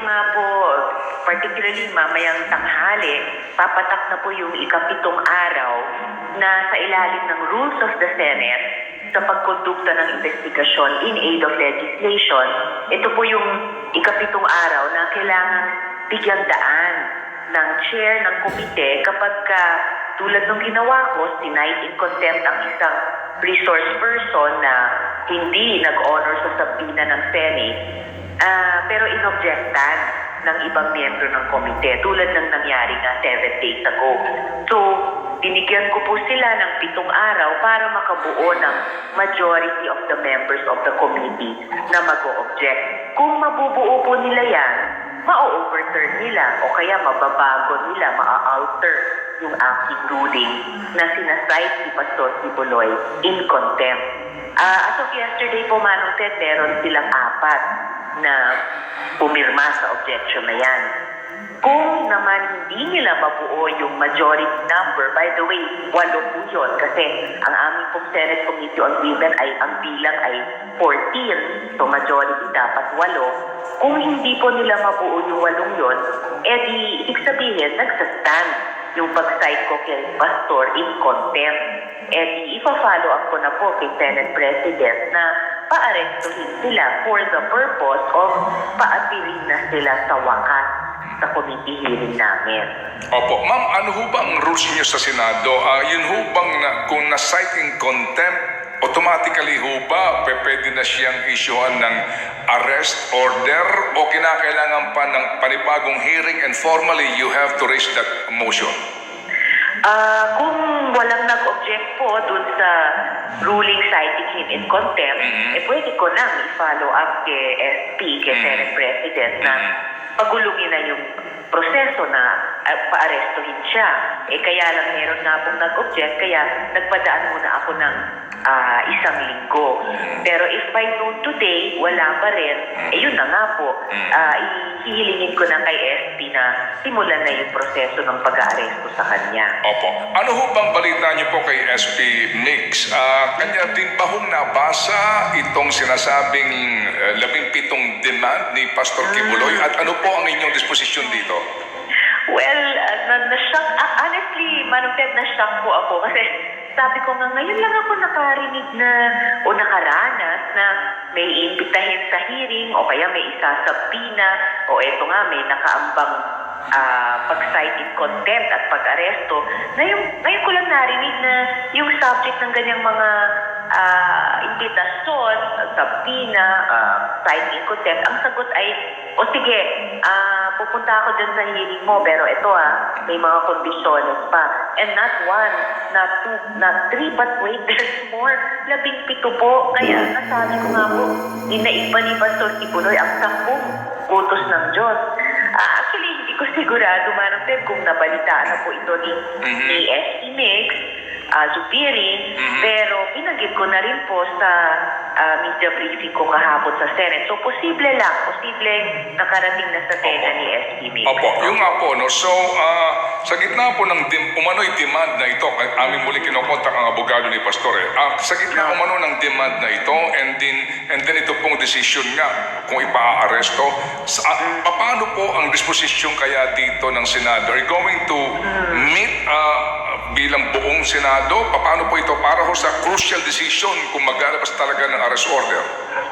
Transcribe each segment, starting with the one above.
nga po, particularly mamayang tanghali, papatak na po yung ikapitong araw na sa ilalim ng Rules of the Senate sa pagkondukta ng investigasyon in aid of legislation. Ito po yung ikapitong araw na kailangan bigyang daan ng chair ng komite kapag tulad ng ginawa ko, sinight in contempt ang isang resource person na hindi nag-honor sa subpoena ng Senate, pero inobjectan ng ibang miyembro ng komite tulad ng nangyari nga 7 days ago. So, binigyan ko po sila ng 7 araw para makabuo ng majority of the members of the committee na mag-o-object. Kung mabubuo po nila yan, ma-overturn nila o kaya mababago nila, ma-alter yung aking ruling na sinasite si Pastor Kibuloy in contempt. As of yesterday po, Manong Ted, meron silang 4 na pumirma sa objection na yan. Kung naman hindi nila mabuo yung majority number, by the way, 8 po yun kasi ang aming pong Senate Committee on Women ay ang bilang ay 14, so majority dapat 8. Kung hindi po nila mabuo yung 8 yun, di ibig sabihin, nagsastand yung pag-cite ko kay Pastor in contempt. Di ipa-follow up ko na po kay Senate President na pa-arestuhin sila for the purpose of pa-appearing na sila sa wakas sa committee hearing namin. Opo. Ma'am, ano ho ba ang rules niyo sa Senado? Yun ho bang kung na-cite in contempt, automatically ho ba pwede na siyang issuean ng arrest order o kinakailangan pa ng panibagong hearing and formally you have to raise that motion? Kung walang nag-object po dun sa ruling citing him in contempt, pwede ko nang i-follow up kay SP, kay Senate President na pagulungin na yung proseso na pa-arestuhin siya. Kaya lang meron nga pong nag-object, kaya nagpadaan muna ako ng 1 linggo. Pero if by noon today, wala pa rin, yun na nga po, ihihilingin ko na kay SP na simulan na yung proseso ng pag-aaresto sa kanya. Opo. Ano ho bang balita niyo po kay SP Nix? Kanya din ba hong nabasa itong sinasabing 17 demand ni Pastor Kibuloy? At ano po ang inyong disposisyon dito? Well, na-shock. Honestly, Manong Ted, na-shock po ako kasi sabi ko nga, ngayon lang ako nakarinig na o nakaranas na may iimbitahin sa hearing o kaya may isasabina o eto nga, may nakaambang pag-cite in contempt at pag-aresto. Ngayon ko lang narinig na yung subject ng ganyang mga imbitasyon, sabina, cite in contempt, ang sagot ay, o sige, pupunta ako dyan sa hearing mo, pero ito may mga kondisyones pa. And not 1, not 2, not 3, but wait, there's more. 17 po. Kaya nasabi ko nga po, dinaiba ni Pastor Kibuloy ang 10 utos ng Diyos. Actually, hindi ko sigurado, Manong Ted, kung nabalitaan na po ito ni SP Nix, Zupirin, pero pinagid ko na rin po sa media briefing ko kahapon sa Senate. So, posible nakarating na sa tela ni SP Nix. Opo, yung nga po, no? So, sa gitna po ng umano'y demand na ito, aming muling kinokontak ang abogado ni Pastor. Sa gitna umano ng demand na ito, and then ito pong decision nga kung ipa-aresto, paano po ang disposisyon kaya dito ng Senado? Are you going to meet bilang buong Senado? Paano po ito para ho sa crucial decision kung maglalabas talaga ng arrest order?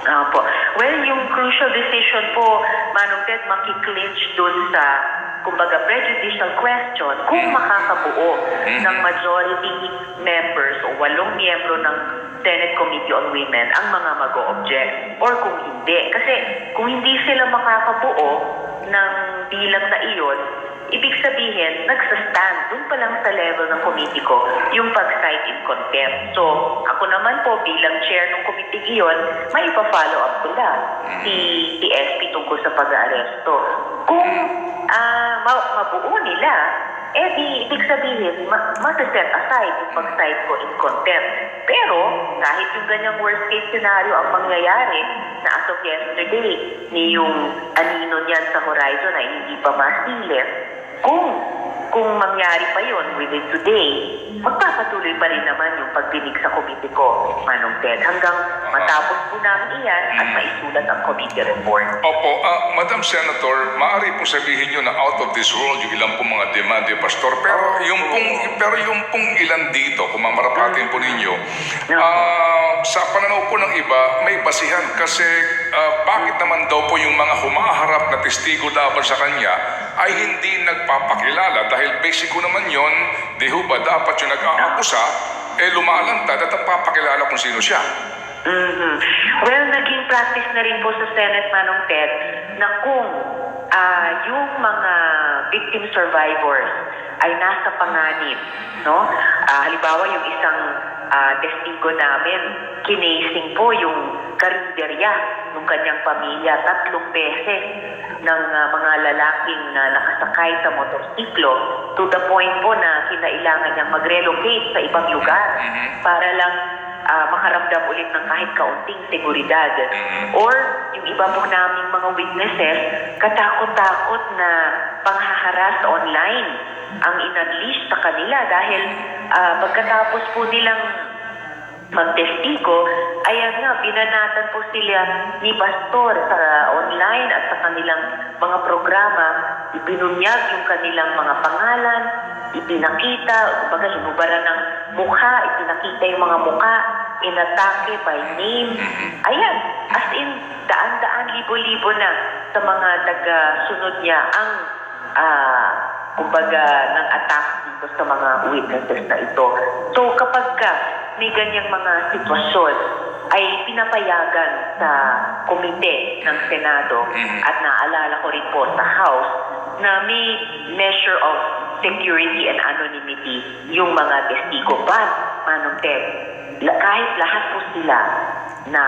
Opo. Well, yung crucial decision po, Manong Ted, makiklinch dun sa, kumbaga, prejudicial question kung makakabuo ng majority members o 8 miyembro ng Senate Committee on Women ang mga mag-o-object or kung hindi. Kasi kung hindi sila makakabuo ng bilang na iyon, ibig sabihin, nagsastand dun pa lang sa level ng committee ko yung pag-cite in contempt. So, ako naman po bilang chair ng committee iyon, may ipa-follow up ko lang si SP tungkol sa pag-aaresto. Kung mabuo nila, di ibig sabihin, set aside yung pag-cite ko in contempt. Pero, kahit yung ganyang worst case scenario ang mangyayari na as of yesterday, ni yung anino niyan sa horizon ay hindi pa masilip, kung kung mangyari pa yon within today, magpapatuloy pa rin naman yung pagdinig sa komite ko, Manong Ted, hanggang matapos po namin iyan at maisulat ang committee report. Opo, Madam Senator, maaari pong sabihin nyo na out of this world yung ilang pong mga demand ni Pastor, pero yung pong ilan dito, kung mamarapatin po ninyo, sa pananaw po ng iba, may basihan kasi bakit naman daw po yung mga humaharap na testigo laban sa kanya ay hindi nagpapakilala dahil basic ko naman yon, di ho ba dapat yung nag-aakusa lumalantad at nagpapakilala kung sino siya. Well, naging practice na rin po sa Senate, Manong Ted, na kung yung mga victim survivors ay nasa panganib, no? Halimbawa, yung isang testigo namin, kinasing po yung karinderya ng kanyang pamilya 3 beses ng mga lalaking nakasakay sa motorsiklo to the point po na kinailangan niyang mag-relocate sa ibang lugar para lang makaramdam ulit ng kahit kaunting seguridad. Or yung iba po naming mga witnesses, katakot-takot na panghaharas online ang in-unleash sa kanila dahil pagkatapos po nilang magtestigo, ayan nga, binanatan po sila ni Pastor sa online at sa kanilang mga programa, ibinunyag yung kanilang mga pangalan, ipinakita, kumbaga hinubaran ng mukha, ipinakita yung mga mukha, inatake by name. Ayan, as in, daan-daan, libo-libo na sa mga taga-sunod niya ang kumbaga ng attack dito sa mga witnesses na ito. So kapag may ganyang mga sitwasyon, ay pinapayagan sa komite ng Senado at naalala ko rin po sa House na may measure of security and anonymity yung mga testigo. But, Manong Ted, kahit lahat po sila na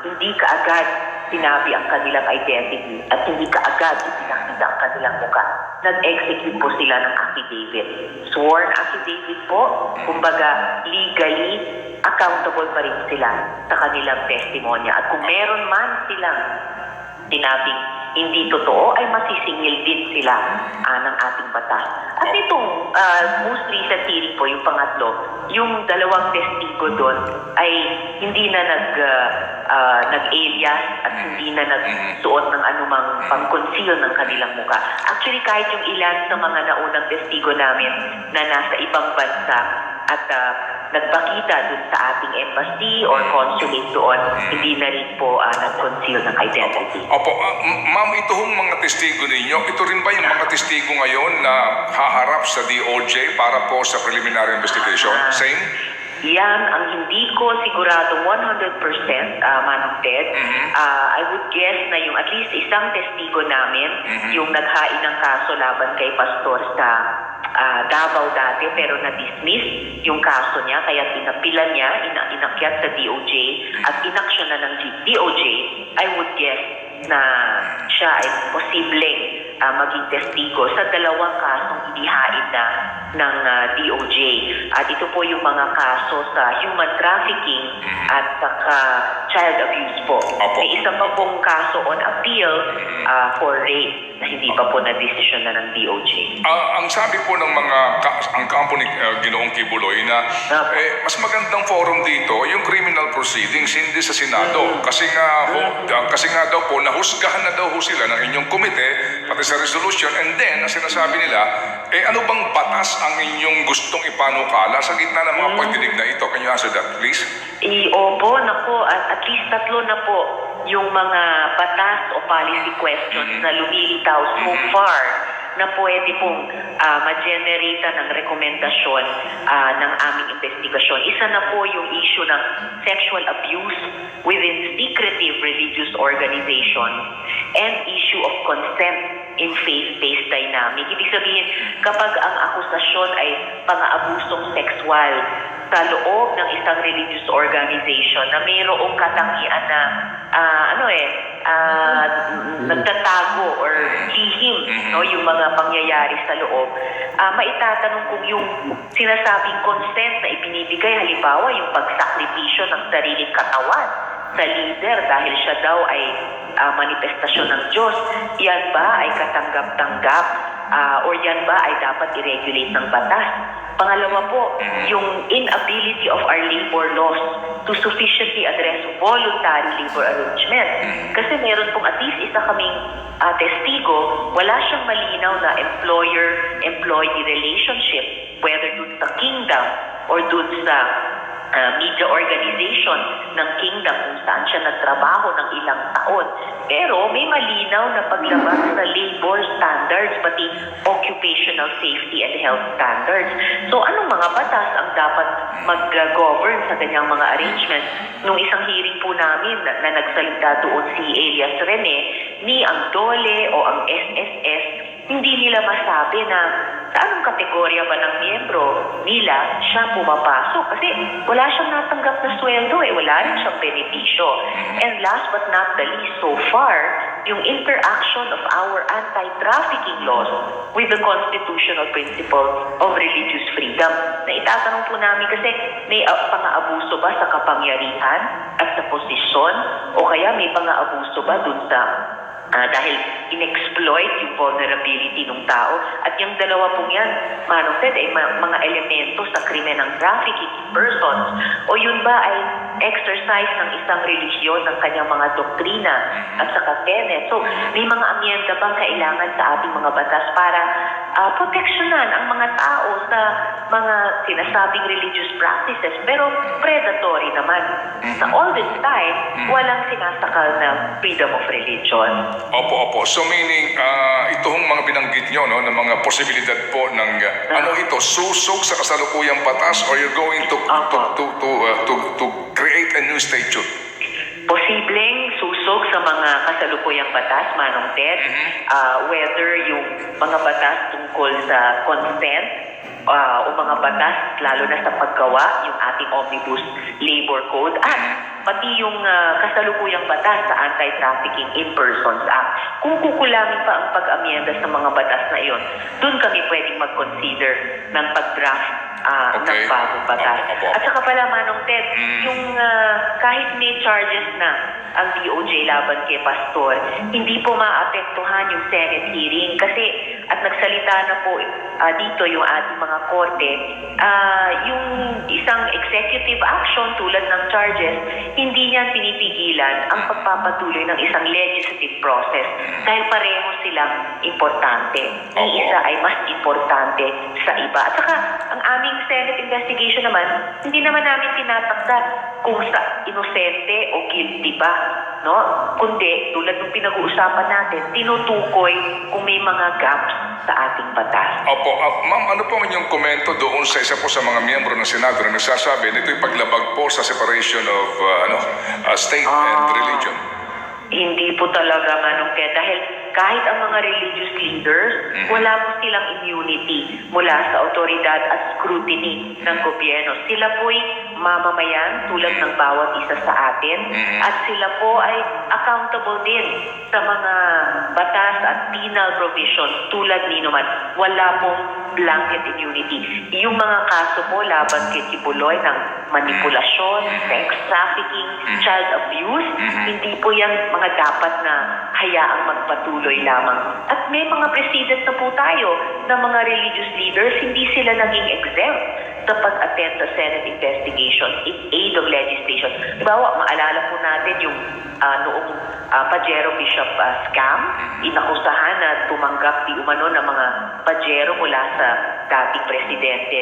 hindi kaagad sinabi ang kanilang identity at hindi kaagad ipinakita ang kanilang mukha, nag-execute po sila ng affidavit. Sworn affidavit po, kumbaga legally accountable pa rin sila sa kanilang testimonya. At kung meron man silang sinabing hindi totoo, ay masisingil din sila ng ating batas. At itong most recent hearing po, yung pangatlo, yung 2 testigo doon ay hindi na nag-alias at hindi na nagsuot ng anumang pang-conceal ng kanilang muka. Actually, kahit yung ilan sa mga naunang testigo namin na nasa ibang bansa at nagpakita dun sa ating embassy or consulate doon, hindi na rin po nag-conceal ng identity. Opo, ma'am, ito hong mga testigo ninyo, ito rin ba yung mga testigo ngayon na haharap sa DOJ para po sa preliminary investigation? Same? Yan ang hindi ko sigurado 100%, Manong Ted. I would guess na yung at least isang testigo namin, yung naghain ng kaso laban kay Pastor sa Davao dati, pero na-dismiss yung kaso niya, kaya pinapilan niya, inakyat sa DOJ at inaksyon na ng DOJ. I would guess na siya ay posibleng maging testigo sa 2 kasong inihain na ng DOJ. At ito po yung mga kaso sa human trafficking at saka child abuse po. May isa pa pong kaso on appeal for rape na hindi pa po na-decision na ng DOJ. Ang sabi po ng ang kampo ni Ginoong Kibuloy na mas magandang forum dito yung criminal proceedings, hindi sa Senado. Kasi nga daw po, nahusgahan na daw ho sila ng inyong komite, pati sa resolution, and then, ang sinasabi nila, ano bang batas ang inyong gustong ipanukala sa gitna ng mga pagdinig na ito? Can you answer that, please? Opo, nako, at least 3 na po yung mga batas o policy questions na lumilitaw so far na pwede pong ma-generate ng rekomendasyon ng aming investigasyon. Isa na po yung issue ng sexual abuse within secretive religious organizations and issue of consent in faith-based dynamic. Ibig sabihin, kapag ang akusasyon ay pang-aabusong sexual sa loob ng isang religious organization na mayroong katangian na nagtatago or lihim, no, yung mga pangyayari sa loob, maitatanong kung yung sinasabing consent na ibinibigay, halimbawa yung pagsakripisyo ng sariling katawan sa leader dahil siya daw ay manifestasyon ng Diyos, yan ba ay katanggap-tanggap or yan ba ay dapat i-regulate ng batas? Pangalawa po, yung inability of our labor laws to sufficiently address voluntary labor arrangement. Kasi meron pong at least isa kaming testigo, wala siyang malinaw na employer-employee relationship, whether dun sa kingdom or dun sa media organization ng kingdom kung saan siya nagtrabaho ng ilang taon. Pero may malinaw na paglabas sa labor standards, pati occupational safety and health standards. So anong mga batas ang dapat mag-govern sa ganyang mga arrangements? Nung isang hearing po namin na nagsalita doon si Elias Rene, ni ang DOLE o ang SSS, hindi nila masabi na sa anong kategorya ba ng miyembro nila siya pumapasok. Kasi wala siyang natanggap na sweldo wala rin siyang benepisyo. And last but not the least, so far, yung interaction of our anti-trafficking laws with the constitutional principle of religious freedom. Na itatanong po namin kasi may pang-aabuso ba sa kapangyarihan at sa posisyon o kaya may pang-aabuso ba dun sa dahil in-exploit yung vulnerability ng tao. At yung dalawa pong yan, Manong Ted, ay mga elemento sa krimen ng trafficking in persons. O yun ba ay exercise ng isang relihiyon ng kanyang mga doktrina at saka tenet. So, may mga amyenda bang kailangan sa ating mga batas para proteksyonan ang mga tao sa mga sinasabing religious practices, pero predatory naman. Sa all this time, walang sinasakal na freedom of religion. Opo. So meaning, ito hong mga binanggit nyo, no, ng mga posibilidad po ng, ano ito, susog sa kasalukuyang batas or you're going to create a new statute? Posibleng susog sa mga kasalukuyang batas, Manong Ted, whether yung mga batas tungkol sa consent o mga batas lalo na sa paggawa, yung ating Omnibus Labor Code, at pati yung kasalukuyang batas sa Anti-Trafficking in Persons Act. Kung kukulangin pa ang pag-amyenda sa mga batas na iyon, doon kami pwedeng mag-consider ng pag-draft ng bagong batas. At saka pala, Manong Ted, yung kahit may charges na ang DOJ laban kay Pastor, hindi po maapektuhan yung Senate hearing kasi at nagsalita na po dito yung ating mga korte, yung isang executive action tulad ng charges, hindi niyan pinipigilan ang pagpapatuloy ng isang legislative process dahil pareho silang importante. Yung isa ay mas importante sa iba. At saka, ang aming Senate investigation naman, hindi naman namin tinatakda kung sa inosente o guilty ba, no? Kundi, tulad ng pinag-uusapan natin, tinutukoy kung may mga gaps sa ating batas. Opo. Ma'am, ano po ang inyong komento doon sa isa po sa mga miyembro ng Senado na nagsasabi na ito'y paglabag po sa separation of state and religion? Hindi po talaga, Manong Ted, dahil kahit ang mga religious leaders, wala po silang immunity mula sa autoridad at scrutiny ng gobyerno. Sila po'y mamamayan tulad ng bawat isa sa atin at sila po ay accountable din sa mga batas at penal provisions tulad ni naman. Wala pong blanket immunity. Yung mga kaso po laban kay Kibuloy ng manipulasyon, sex trafficking, child abuse, hindi po yan mga dapat na hayaang magpatuloy lamang. At may mga precedent na po tayo ng mga religious leaders, hindi sila naging exempt sa pag-attend sa Senate investigations in aid of legislation. Dibawa, maalala po natin yung noong Pajero Bishop scam, inakusahan na tumanggap di umano ng mga Pajero mula sa dating presidente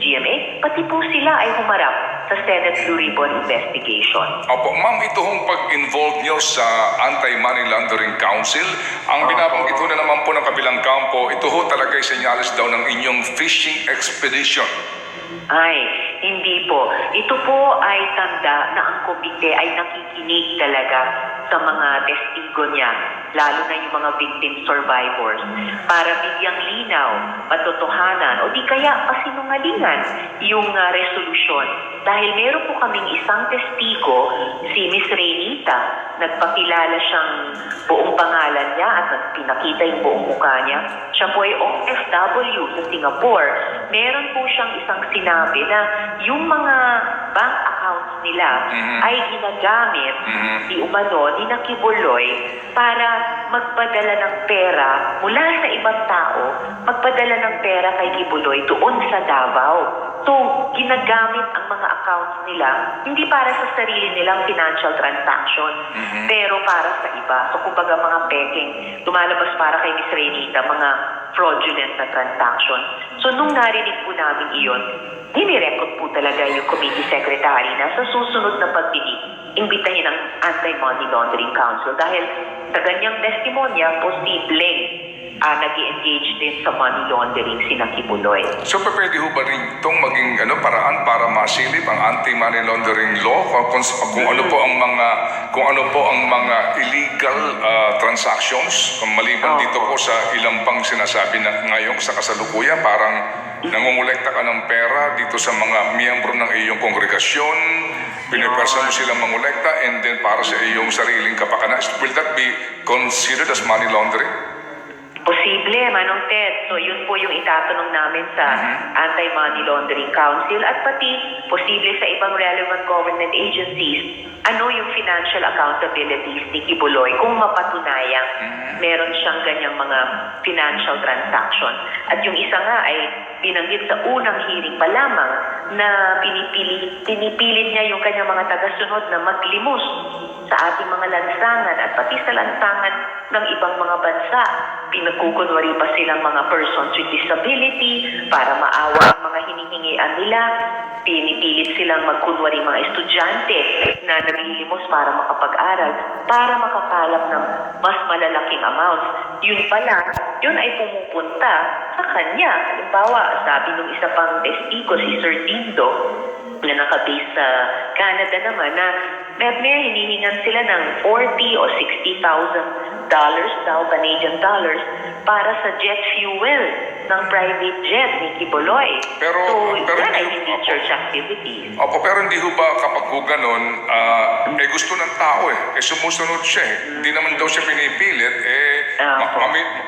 GMA, pati po sila ay humarap sa Senate Blue Ribbon investigation. Opo, ma'am, ito hong pag-involve nyo sa Anti-Money Laundering Council, ang binabanggit ho na naman po ng kabilang kampo, ito ho talaga ay senyales daw ng inyong fishing expedition. Ay, hindi po. Ito po ay tanda na ang komite ay nakikinig talaga sa mga testigo niya, lalo na yung mga victim survivors, para bigyang linaw, patotohanan, o di kaya pasinungalingan yung resolusyon. Dahil meron po kaming isang testigo, si Miss Renita, nagpakilala siyang buong pangalan niya at pinakita yung buong mukha niya. Siya po ay OFW sa Singapore. Meron po siyang isang sinabi na yung mga bank accounts nila ay ginagamit di umano, ni Kibuloy para magpadala ng pera mula sa ibang tao, magpadala ng pera kay Kibuloy doon sa Davao. So, ginagamit ang mga accounts nila, hindi para sa sarili nilang financial transaction, pero para sa iba. So, kumbaga mga peking, lumalabas para kay Miss Renita, mga fraudulent na transaction. So, nung narinig po namin iyon, hinirecord po talaga yung committee secretary na sa susunod na pagdinig, imbitahin ang Anti-Money Laundering Council dahil sa ganyang testimonya, posibleng nag-i-engage din sa money laundering si Kibuloy. So pwede ho ba rin itong maging paraan para masilip ang anti-money laundering law kung ano po ang mga illegal transactions maliban dito po sa ilang pang sinasabi na ngayon sa kasalukuyan parang nangungulekta ka ng pera dito sa mga miyembro ng iyong kongregasyon, pinipersa mo silang mangulekta and then para sa iyong sariling kapakanan. Will that be considered as money laundering? Posible, Manong Ted. So, yun po yung itatanong namin sa Anti-Money Laundering Council at pati posible sa ibang relevant government agencies. Ano yung financial accountabilities ni Kibuloy kung mapatunayang meron siyang ganyang mga financial transaction. At yung isa nga ay binanggit sa unang hearing pa lamang na pinipilit niya yung kanyang mga tagasunod na maglimos sa ating mga lansangan at pati sa lansangan ng ibang mga bansa. Pinagkukunwari pa silang mga persons with disability para maawa ang mga hinihingian nila. Pinipilit silang magkunwari mga estudyante na naglilimos para makapag-aral, para makakalap ng mas malalaking amounts. Yun pala, yun ay pumupunta sa kanya. Halimbawa, sabi nung isa pang testigo, si Sir Dindo, na nakabase sa Canada naman, na may hinihingan sila ng $40,000 o $60,000 daw, Canadian dollars, para sa jet fuel ng private jet ni Kibuloy. So, yan ay hindi church activities. Opo, pero hindi ho ba kapag ho ganun, gusto ng tao sumusunod siya Hindi naman daw siya pinipilit,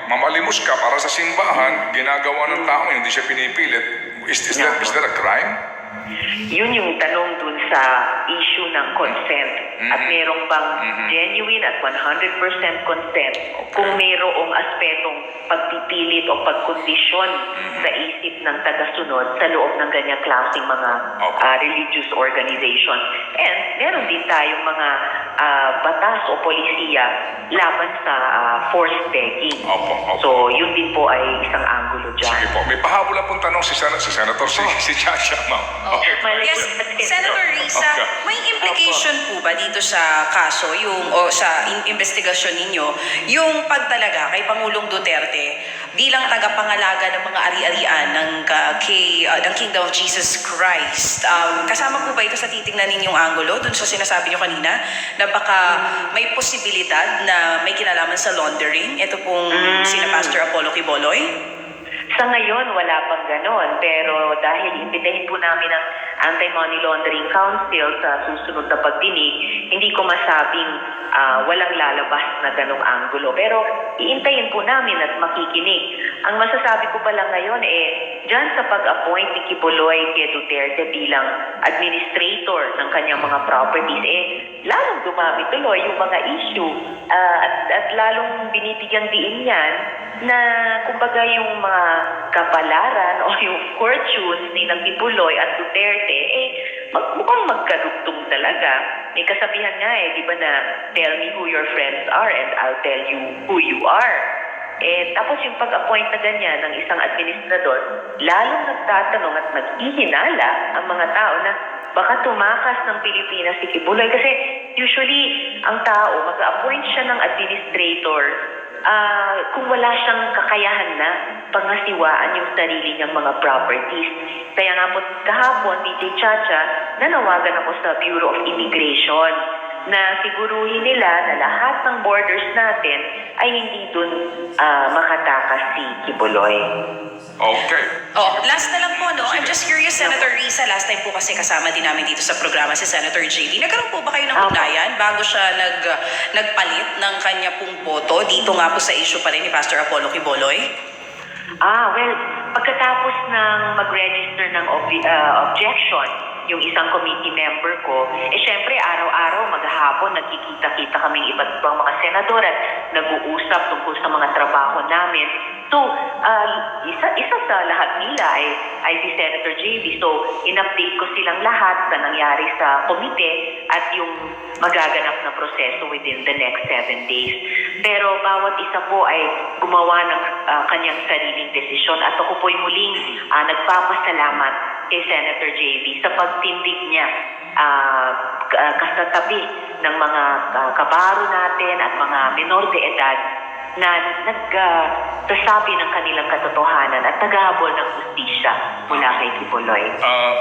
mamalimos ka para sa simbahan, ginagawa ng tao, hindi siya pinipilit. Is that a crime? Yun yung tanong dun sa issue ng consent. At merong bang genuine at 100% consent kung mayroong aspetong pagpipilit o pagkondisyon sa isip ng tagasunod sa loob ng ganyang klaseng mga religious organization. And meron din tayong mga batas o polisiya laban sa forced begging. So yun din po ay isang anggulo dyan. Sige po. May pahabol na pong tanong si Senator, si Chacha, ma'am. Okay. Yes, Senator Risa, may implication po ba dito sa kaso, sa investigasyon ninyo, yung pagtalaga kay Pangulong Duterte bilang tagapangalaga ng mga ari-arian ng Kingdom of Jesus Christ? Kasama po ba ito sa titingnan ninyong anggulo dun sa sinasabi nyo kanina na baka may posibilidad na may kinalaman sa laundering? Ito pong sina Pastor Apollo Quiboloy? Sa ngayon, wala pang ganon. Pero dahil imbitahin po namin ang Anti-Money Laundering Council sa susunod na pagdinig, hindi ko masabing walang lalabas na ganong anggulo. Pero iintayin po namin at makikinig. Ang masasabi ko pala ngayon dyan sa pag-appoint ni Kibuloy kay Duterte bilang administrator ng kanyang mga properties, lalong dumami tuloy yung mga issue at lalong binibigyang diin yan na kumbaga yung mga kapalaran o yung fortunes ni Kibuloy at Duterte, mukhang magkarugtong talaga. May kasabihan nga di ba na, tell me who your friends are and I'll tell you who you are. Tapos yung pag-appoint na ganyan ng isang administrador, lalong nagtatanong at naghihinala ang mga tao na baka tumakas ng Pilipinas si Kibuloy. Kasi usually, ang tao, mag-appoint siya ng administrator kung wala siyang kakayahan na pangasiwaan yung sarili niyang mga properties. Kaya nga po kahapon, DJ Chacha, nanawagan ako sa Bureau of Immigration na siguruhin nila na lahat ng borders natin ay hindi dun makatakas si Kibuloy. Okay. Last na lang po, no? I'm just curious, Senator Risa, last time po kasi kasama din namin dito sa programa si Senator JV. Nagkaroon po ba kayo ng ugnayan bago siya nagpalit ng kanya pong boto dito nga po sa issue pa rin ni Pastor Apollo Quiboloy? Well, pagkatapos ng mag-register ng objection yung isang committee member ko, syempre araw-araw maghapon nagkikita-kita kaming iba't ibang mga senador at nag-uusap tungkol sa mga trabaho namin. So, isa sa lahat nila ay si Senator JV. So, in-update ko silang lahat sa nangyari sa komite at yung magaganap na proseso within the next 7 days. Pero bawat isa po ay gumawa ng kanyang sariling desisyon at ako po'y muling nagpapasalamat kay Senator JV sa pagtindig niya kasatabi ng mga kabaro natin at mga menor de edad na nagsasabi ng kanilang katotohanan at naghahabol ng justisya mula kay Kibuloy.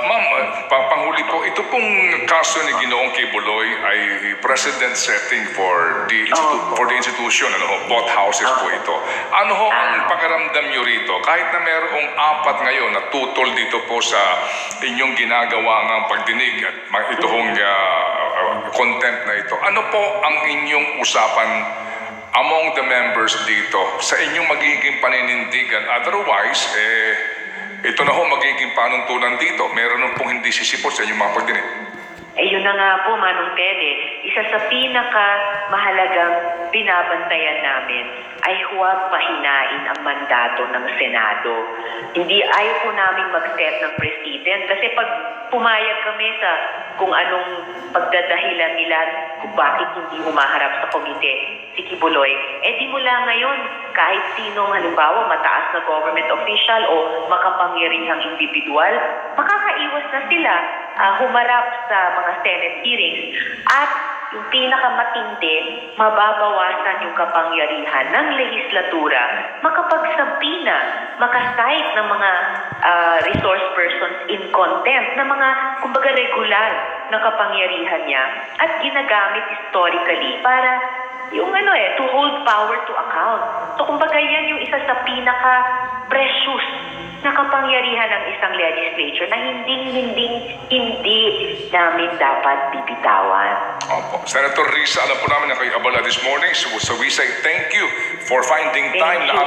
Ma'am, panghuli po, ito pong kaso ni Ginoong Kibuloy ay precedent setting for the institution, both houses po ito. Ano ho ang pakiramdam nyo rito? Kahit na merong 4 ngayon na tutol dito po sa inyong ginagawa ng pagdinig at ito hong contempt na ito, ano po ang inyong usapan among the members dito sa inyong magiging paninindigan? Otherwise, ito na ho magiging panuntunan dito. Meron pong hindi sisipot sa inyong mga pagdinig. Yun na nga po, Manong Tede, isa sa pinakamahalagang binabantayan namin ay huwag pahinain ang mandato ng Senado. Hindi ayaw po namin mag-set ng president kasi pag pumayag kami sa kung anong pagdadahilan nila kung bakit hindi humaharap sa komite si Kibuloy, di mula ngayon kahit sinong halimbawa mataas na government official o makapangyarihang individual, makakaiwas na sila humarap sa mga Senate hearings at yung pinakamatindi, mababawasan yung kapangyarihan ng legislatura makapagsabina, makasite ng mga resource persons in contempt na mga, kumbaga, regular na kapangyarihan niya at ginagamit historically para yung to hold power to account. So, kumbaga, yan yung isa sa pinaka-precious na kapangyarihan ng isang legislature na hindi namin dapat bibitawan. Opo. Senator Risa, alam po namin na kayo abala this morning. So we say thank you for finding time na